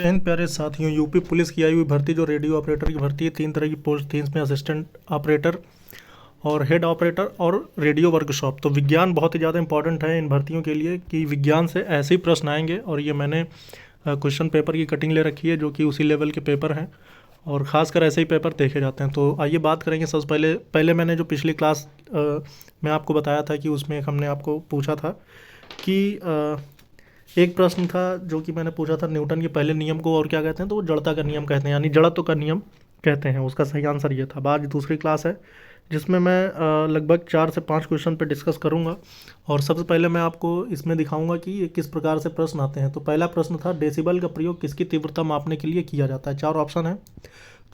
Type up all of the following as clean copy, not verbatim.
जय हिंद प्यारे साथियों। यूपी पुलिस की आई हुई भर्ती जो रेडियो ऑपरेटर की भर्ती है, 3 तरह की पोस्ट थी इसमें, असिस्टेंट ऑपरेटर और हेड ऑपरेटर और रेडियो वर्कशॉप। तो विज्ञान बहुत ही ज़्यादा इंपॉर्टेंट है इन भर्तियों के लिए कि विज्ञान से ऐसे ही प्रश्न आएंगे, और ये मैंने क्वेश्चन पेपर की कटिंग ले रखी है जो कि उसी लेवल के पेपर हैं और ख़ासकर ऐसे ही पेपर देखे जाते हैं। तो आइए बात करेंगे। सबसे पहले मैंने जो पिछली क्लास में आपको बताया था कि उसमें हमने आपको पूछा था कि एक प्रश्न था जो कि मैंने पूछा था न्यूटन के पहले नियम को और क्या कहते हैं, तो वो जड़ता का नियम कहते हैं, यानी जड़त्व का नियम कहते हैं। उसका सही आंसर ये था। आज दूसरी क्लास है जिसमें मैं लगभग 4 से 5 क्वेश्चन पे डिस्कस करूंगा, और सबसे पहले मैं आपको इसमें दिखाऊंगा कि ये किस प्रकार से प्रश्न आते हैं। तो पहला प्रश्न था, डेसिबल का प्रयोग किसकी तीव्रता मापने के लिए किया जाता है। 4 ऑप्शन है,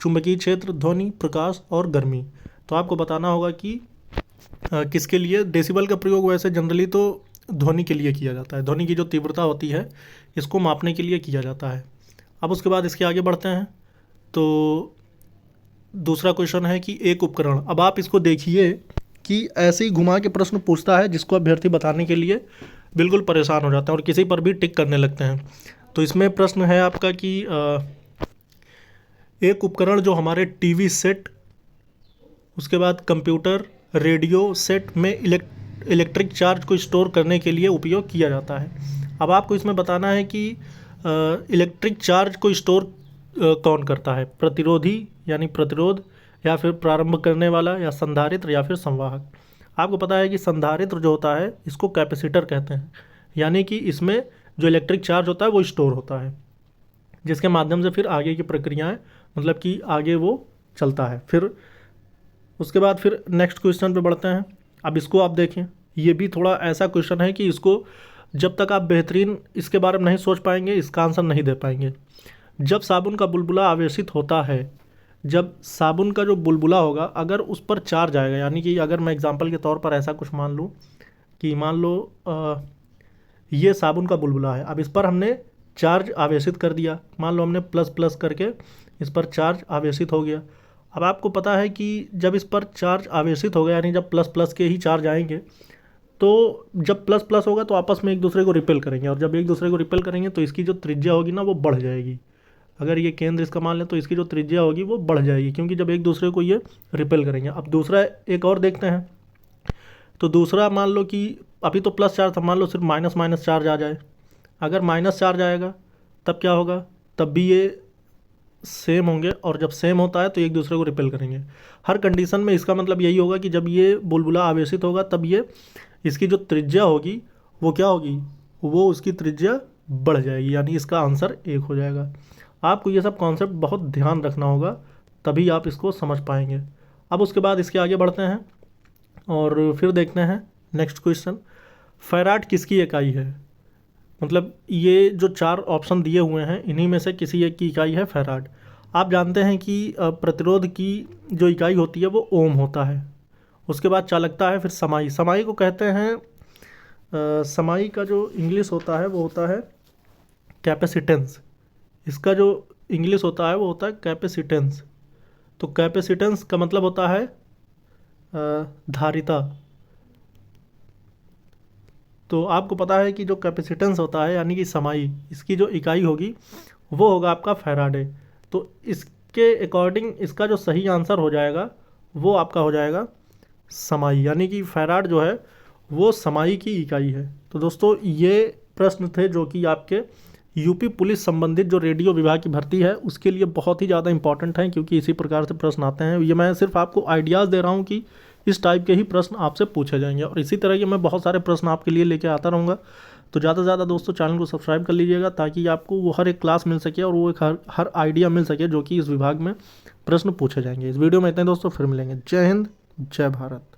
चुंबकीय क्षेत्र, ध्वनि, प्रकाश और गर्मी। तो आपको बताना होगा कि किसके लिए। डेसिबल का प्रयोग वैसे जनरली तो ध्वनि के लिए किया जाता है, ध्वनि की जो तीव्रता होती है इसको मापने के लिए किया जाता है। अब उसके बाद इसके आगे बढ़ते हैं। तो दूसरा क्वेश्चन है कि एक उपकरण। अब आप इसको देखिए कि ऐसे ही घुमा के प्रश्न पूछता है जिसको अभ्यर्थी बताने के लिए बिल्कुल परेशान हो जाते हैं और किसी पर भी टिक करने लगते हैं। तो इसमें प्रश्न है आपका कि एक उपकरण जो हमारे टीवी सेट, उसके बाद कंप्यूटर, रेडियो सेट में इलेक्ट्रिक चार्ज को स्टोर करने के लिए उपयोग किया जाता है। अब आपको इसमें बताना है कि इलेक्ट्रिक चार्ज को स्टोर कौन करता है, प्रतिरोधी यानी प्रतिरोध, या फिर प्रारंभ करने वाला, या संधारित्र, या फिर संवाहक। आपको पता है कि संधारित्र जो होता है इसको कैपेसिटर कहते हैं, यानी कि इसमें जो इलेक्ट्रिक चार्ज होता है वो स्टोर होता है, जिसके माध्यम से फिर आगे की प्रक्रियाएं, मतलब कि आगे वो चलता है। फिर उसके बाद फिर नेक्स्ट क्वेश्चन पे बढ़ते हैं। अब इसको आप देखें, ये भी थोड़ा ऐसा क्वेश्चन है कि इसको जब तक आप बेहतरीन इसके बारे में नहीं सोच पाएंगे इसका आंसर नहीं दे पाएंगे। जब साबुन का बुलबुला आवेशित होता है, जब साबुन का जो बुलबुला होगा अगर उस पर चार्ज आएगा, यानी कि अगर मैं एग्जांपल के तौर पर ऐसा कुछ मान लूँ कि मान लो ये साबुन का बुलबुला है, अब इस पर हमने चार्ज आवेशित कर दिया, मान लो हमने प्लस प्लस करके इस पर चार्ज आवेशित हो गया। अब आपको पता है कि जब इस पर चार्ज आवेशित हो गया, यानी जब प्लस प्लस के ही चार्ज आएंगे, तो जब प्लस प्लस होगा तो आपस में एक दूसरे को रिपेल करेंगे, और जब एक दूसरे को रिपेल करेंगे तो इसकी जो त्रिज्या होगी ना वो बढ़ जाएगी। अगर ये केंद्र इसका मान लें तो इसकी जो त्रिज्या होगी वो बढ़ जाएगी, क्योंकि जब एक दूसरे को ये रिपेल करेंगे। अब दूसरा एक और देखते हैं। तो दूसरा मान लो कि अभी तो प्लस चार्ज था, मान लो सिर्फ माइनस माइनस चार्ज आ जाए। अगर माइनस चार्ज आएगा तब क्या होगा, तब भी ये सेम होंगे, और जब सेम होता है तो एक दूसरे को रिपेल करेंगे। हर कंडीशन में इसका मतलब यही होगा कि जब ये बुलबुला आवेशित होगा तब ये इसकी जो त्रिज्या होगी वो क्या होगी, वो उसकी त्रिज्या बढ़ जाएगी, यानी इसका आंसर 1 हो जाएगा। आपको ये सब कॉन्सेप्ट बहुत ध्यान रखना होगा, तभी आप इसको समझ पाएंगे। अब उसके बाद इसके आगे बढ़ते हैं और फिर देखते हैं नेक्स्ट क्वेश्चन। फैराड किसकी इकाई है। मतलब ये जो 4 ऑप्शन दिए हुए हैं इन्हीं में से किसी एक की इकाई है फैराड। आप जानते हैं कि प्रतिरोध की जो इकाई होती है वो ओम होता है। उसके बाद चालकता है, फिर समाई। समाई को कहते हैं समाई का जो इंग्लिश होता है वो होता है कैपेसिटेंस। इसका जो इंग्लिश होता है वो होता है कैपेसिटेंस। तो कैपेसिटेंस का मतलब होता है धारिता। तो आपको पता है कि जो कैपेसिटेंस होता है यानी कि समाई, इसकी जो इकाई होगी वो होगा आपका फैराडे। तो इसके अकॉर्डिंग इसका जो सही आंसर हो जाएगा वो आपका हो जाएगा समाई, यानी कि फैराड जो है वो समाई की इकाई है। तो दोस्तों ये प्रश्न थे जो कि आपके यूपी पुलिस संबंधित जो रेडियो विभाग की भर्ती है उसके लिए बहुत ही ज़्यादा इंपॉर्टेंट हैं, क्योंकि इसी प्रकार से प्रश्न आते हैं। ये मैं सिर्फ आपको आइडियाज़ दे रहा हूँ कि इस टाइप के ही प्रश्न आपसे पूछे जाएंगे, और इसी तरह के मैं बहुत सारे प्रश्न आपके लिए लेके आता रहूँगा। तो ज़्यादा से ज़्यादा दोस्तों चैनल को सब्सक्राइब कर लीजिएगा, ताकि आपको वो हर एक क्लास मिल सके और वो एक हर आइडिया मिल सके जो कि इस विभाग में प्रश्न पूछे जाएंगे। इस वीडियो में इतने दोस्तों, फिर मिलेंगे। जय हिंद, जय भारत।